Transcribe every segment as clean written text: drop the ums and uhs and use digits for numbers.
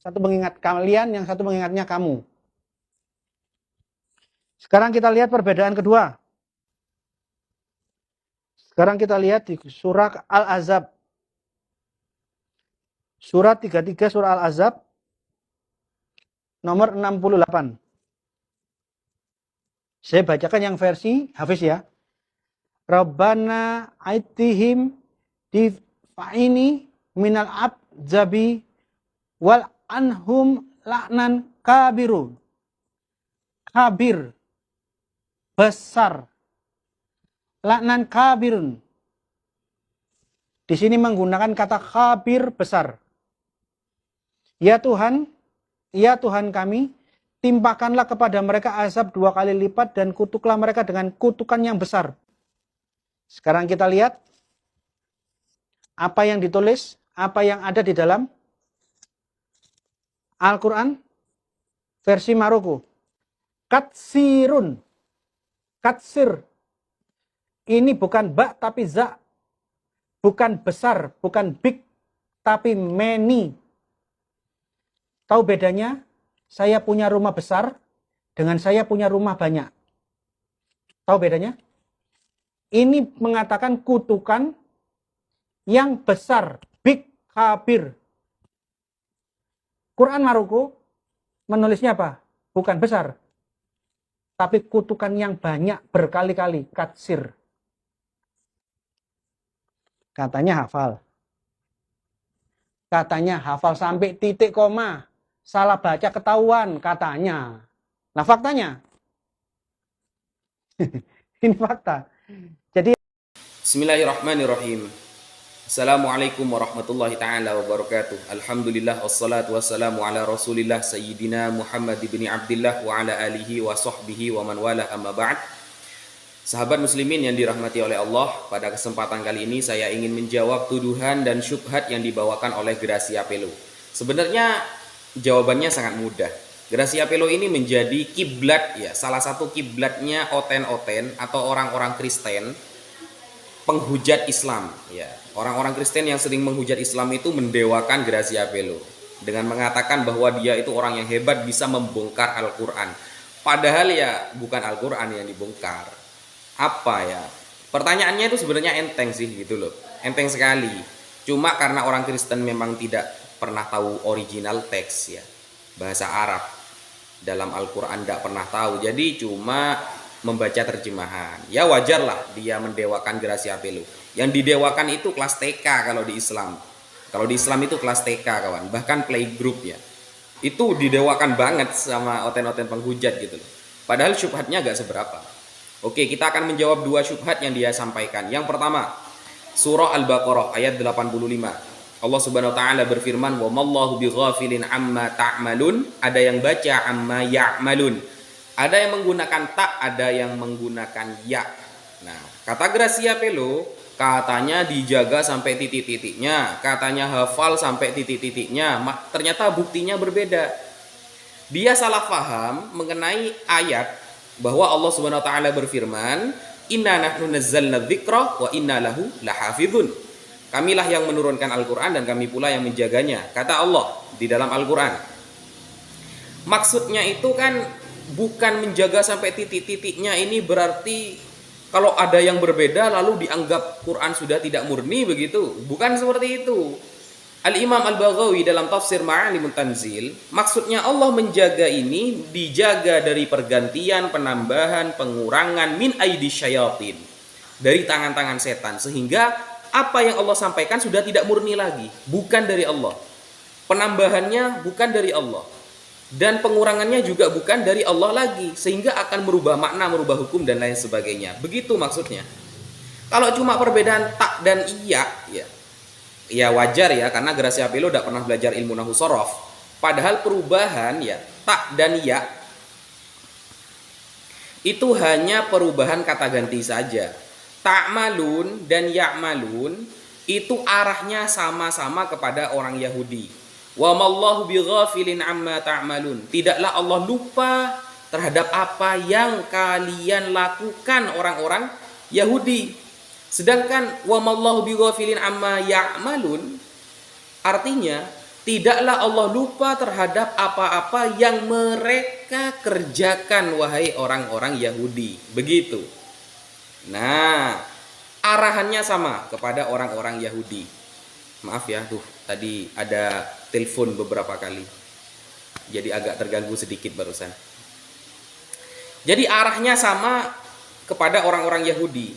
Satu mengingat kalian, yang satu mengingatnya kamu. Sekarang kita lihat perbedaan kedua. Sekarang kita lihat di surah Al-Ahzab. Surat 33 surah Al-Ahzab nomor 68. Saya bacakan yang versi Hafiz ya. Rabbana aitihim difa'ini minal abzabi wal anhum laknan kabirun. Kabir, besar. Laknan kabirun. Di sini menggunakan kata kabir, besar. Ya Tuhan kami, timpakanlah kepada mereka azab 2 kali lipat dan kutuklah mereka dengan kutukan yang besar. Sekarang kita lihat apa yang ditulis, apa yang ada di dalam Al-Quran versi Maroko. Katsirun, katsir. Ini bukan ba tapi za. Bukan besar, bukan big, tapi many. Tahu bedanya? Saya punya rumah besar dengan saya punya rumah banyak. Tahu bedanya? Ini mengatakan kutukan yang besar, big, kabir. Quran Maroko menulisnya apa? Bukan besar, tapi kutukan yang banyak berkali-kali, katsir. Katanya hafal. Katanya hafal sampai titik koma. Salah baca ketahuan katanya. Nah faktanya. Ini fakta. Jadi Bismillahirrahmanirrahim. Assalamualaikum warahmatullahi ta'ala wabarakatuh. Alhamdulillah wassalatu wassalamu ala rasulillah sayyidina Muhammad ibn Abdillah wa ala alihi wa sahbihi wa man wala amma ba'd. Sahabat muslimin yang dirahmati oleh Allah, pada kesempatan kali ini saya ingin menjawab tuduhan dan syubhat yang dibawakan oleh Gracia Pelo. Sebenarnya jawabannya sangat mudah. Gracia Pelo ini menjadi kiblat ya, salah satu kiblatnya oten-oten atau orang-orang Kristen penghujat Islam ya. Orang-orang Kristen yang sering menghujat Islam itu mendewakan Gracia Pelo dengan mengatakan bahwa dia itu orang yang hebat bisa membongkar Al-Qur'an. Padahal ya bukan Al-Qur'an yang dibongkar. Apa ya? Pertanyaannya itu sebenarnya enteng sih gitu loh. Enteng sekali. Cuma karena orang Kristen memang tidak pernah tahu original teks ya. Bahasa Arab dalam Al-Qur'an tidak pernah tahu. Jadi cuma membaca terjemahan. Ya wajarlah dia mendewakan Gracia Pelo. Yang didewakan itu kelas TK kalau di Islam. Kalau di Islam itu kelas TK kawan, bahkan playgroup ya. Itu didewakan banget sama oten-oten penghujat gitu loh. Padahal syubhatnya gak seberapa. Oke, kita akan menjawab dua syubhat yang dia sampaikan. Yang pertama, surah Al-Baqarah ayat 85. Allah Subhanahu wa taala berfirman, "Wa mallahu bighafilin amma ta'malun." Ada yang baca amma ya'malun. Ada yang menggunakan tak, ada yang menggunakan ya. Nah, kata Gracia Pelo, katanya dijaga sampai titik-titiknya, katanya hafal sampai titik-titiknya. Ternyata buktinya berbeda. Dia salah paham mengenai ayat bahwa Allah Subhanahu wa taala berfirman, "Inna nahnu nazzalna dzikra wa inna lahu lahafizun." Kamilah yang menurunkan Al-Qur'an dan kami pula yang menjaganya, kata Allah di dalam Al-Qur'an. Maksudnya itu kan bukan menjaga sampai titik-titiknya, ini berarti kalau ada yang berbeda lalu dianggap Quran sudah tidak murni begitu. Bukan seperti itu. Al-Imam Al-Baghawi dalam tafsir Ma'alimut Tanzil, maksudnya Allah menjaga ini dijaga dari pergantian, penambahan, pengurangan min aidi syayatin, dari tangan-tangan setan, sehingga apa yang Allah sampaikan sudah tidak murni lagi, bukan dari Allah. Penambahannya bukan dari Allah, dan pengurangannya juga bukan dari Allah lagi, sehingga akan merubah makna, merubah hukum dan lain sebagainya. Begitu maksudnya. Kalau cuma perbedaan tak dan iya ya wajar ya, karena Gracia Pelo tidak pernah belajar ilmu nahwu shorof. Padahal perubahan ya tak dan ya itu hanya perubahan kata ganti saja. Ta'malun dan ya'malun itu arahnya sama-sama kepada orang Yahudi. Wa mallahu bighafilin amma ta'malun. Tidaklah Allah lupa terhadap apa yang kalian lakukan orang-orang Yahudi. Sedangkan wa mallahu bighafilin amma ya'malun artinya Tidaklah Allah lupa terhadap apa-apa yang mereka kerjakan, wahai orang-orang Yahudi. Begitu. Nah, arahannya sama kepada orang-orang Yahudi. Maaf ya, tadi ada telepon beberapa kali. Jadi agak terganggu sedikit barusan. Jadi arahnya sama kepada orang-orang Yahudi.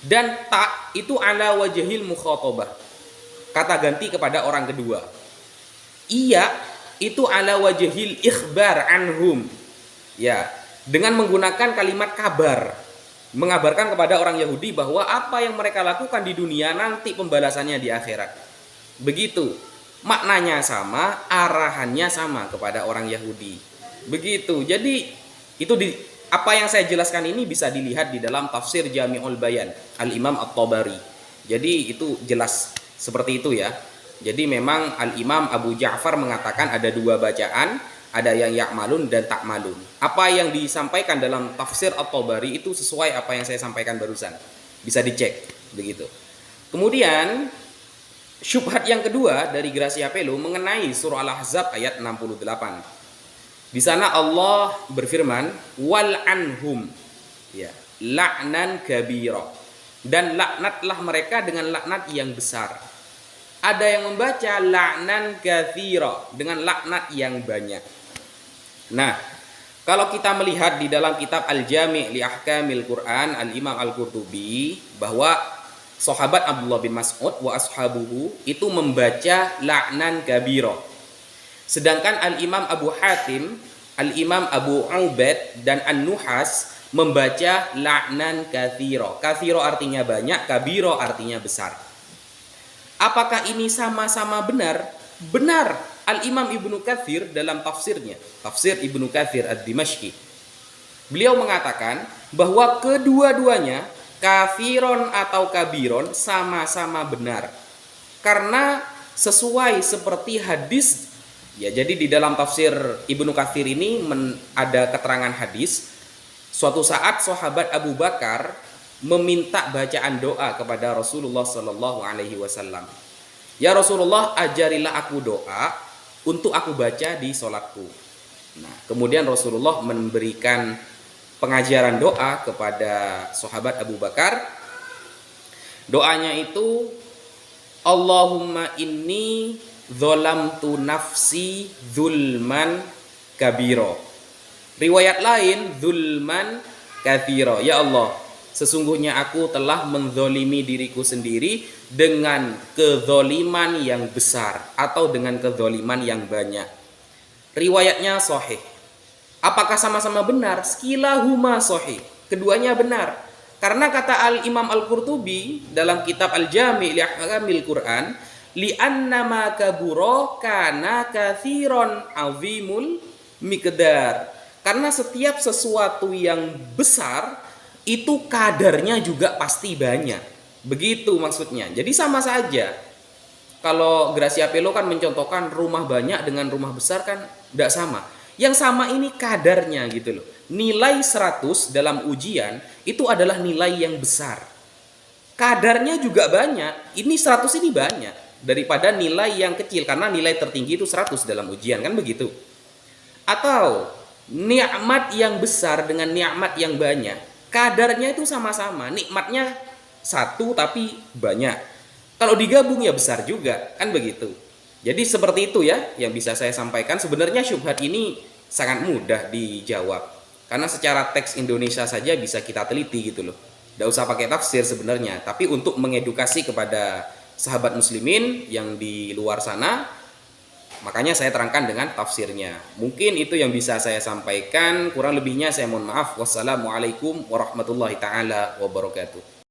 Dan tak itu ala wajhil mukhatabah. Kata ganti kepada orang kedua. Iya itu ala wajhil ikhbar anhum. Ya, dengan menggunakan kalimat kabar. Mengabarkan kepada orang Yahudi bahwa apa yang mereka lakukan di dunia nanti pembalasannya di akhirat. Begitu. Maknanya sama, arahannya sama kepada orang Yahudi. Begitu. Jadi itu apa yang saya jelaskan ini bisa dilihat di dalam tafsir Jami'ul Bayan Al-Imam At-Tabari. Jadi itu jelas seperti itu ya. Jadi memang Al-Imam Abu Ja'far mengatakan ada dua bacaan, ada yang ya'malun dan takmalun. Apa yang disampaikan dalam tafsir At-Tabari itu sesuai apa yang saya sampaikan barusan. Bisa dicek begitu. Kemudian syubhat yang kedua dari Gracia Pelo mengenai surah Al-Ahzab ayat 68. Di sana Allah berfirman wal anhum, ya, la'nan kabira, dan laknatlah mereka dengan laknat yang besar. Ada yang membaca la'nan katsira, dengan laknat yang banyak. Nah, kalau kita melihat di dalam kitab Al-Jami' li Ahkamil Quran Al-Imam Al-Qurtubi bahwa sahabat Abdullah bin Mas'ud wa ashabuhu itu membaca la'nan kabira. Sedangkan Al-Imam Abu Hatim, Al-Imam Abu Ubaid dan An-Nuhas membaca la'nan katsira. Katsira artinya banyak, kabira artinya besar. Apakah ini sama-sama benar? Benar. Al-Imam Ibnu Katsir dalam tafsirnya, tafsir Ibnu Katsir Ad-Dimashqi, beliau mengatakan bahwa kedua-duanya kafiron atau kabiron sama-sama benar. Karena sesuai seperti hadis. Ya, jadi di dalam tafsir Ibnu Katsir ini ada keterangan hadis. Suatu saat sahabat Abu Bakar meminta bacaan doa kepada Rasulullah Sallallahu Alaihi Wasallam. Ya Rasulullah, ajarilah aku doa untuk aku baca di sholatku. Nah, kemudian Rasulullah memberikan pengajaran doa kepada sahabat Abu Bakar. Doanya itu Allahumma inni dzalamtu nafsi dzulman kabiro. Riwayat lain dzulman katsira. Ya Allah, sesungguhnya aku telah menzolimi diriku sendiri dengan kezoliman yang besar atau dengan kezoliman yang banyak. Riwayatnya sahih. Apakah sama-sama benar? Skilahuma sahih. Keduanya benar. Karena kata Al-Imam Al-Qurtubi dalam kitab Al-Jami' li Ahkamil Quran, li'anna ma kabura kana katsiran azimul miqdar. Karena setiap sesuatu yang besar itu kadarnya juga pasti banyak. Begitu maksudnya. Jadi sama saja. Kalau Gracia Pelo kan mencontohkan rumah banyak dengan rumah besar kan tidak sama. Yang sama ini kadarnya gitu loh. Nilai 100 dalam ujian itu adalah nilai yang besar. Kadarnya juga banyak. Ini 100 ini banyak daripada nilai yang kecil, karena nilai tertinggi itu 100 dalam ujian kan begitu. Atau nikmat yang besar dengan nikmat yang banyak, kadarnya itu sama-sama, nikmatnya satu tapi banyak. Kalau digabung ya besar juga kan begitu. Jadi seperti itu ya yang bisa saya sampaikan. Sebenarnya syubhat ini sangat mudah dijawab, karena secara teks Indonesia saja bisa kita teliti gitu loh. Tidak usah pakai tafsir sebenarnya, tapi untuk mengedukasi kepada sahabat muslimin yang di luar sana, makanya saya terangkan dengan tafsirnya. Mungkin itu yang bisa saya sampaikan. Kurang lebihnya saya mohon maaf. Wassalamualaikum warahmatullahi taala wabarakatuh.